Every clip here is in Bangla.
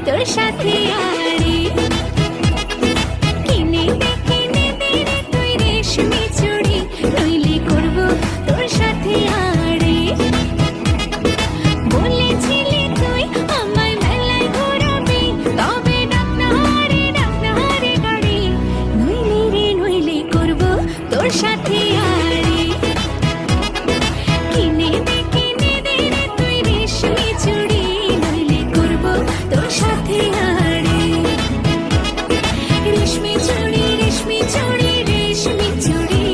তোর সাথে আড়ি কিনে দে রে তুই রেশমি চুড়ি, নইলে করব তোর সাথে আড়ি। বলেছিলি তুই আমায় মেলায় ঘোরাবি, তবে ডাক না রে গাড়ি, নইলে করব তোর সাথে আড়ি। কিনে দে রে তুই রেশমি চুড়ি, নইলে করব তোর সাথে আড়ি। রেশমি চুড়ি রেশমি চুড়ি রেশমি চুড়ি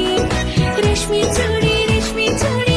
রেশমি চুড়ি রেশমি চুড়ি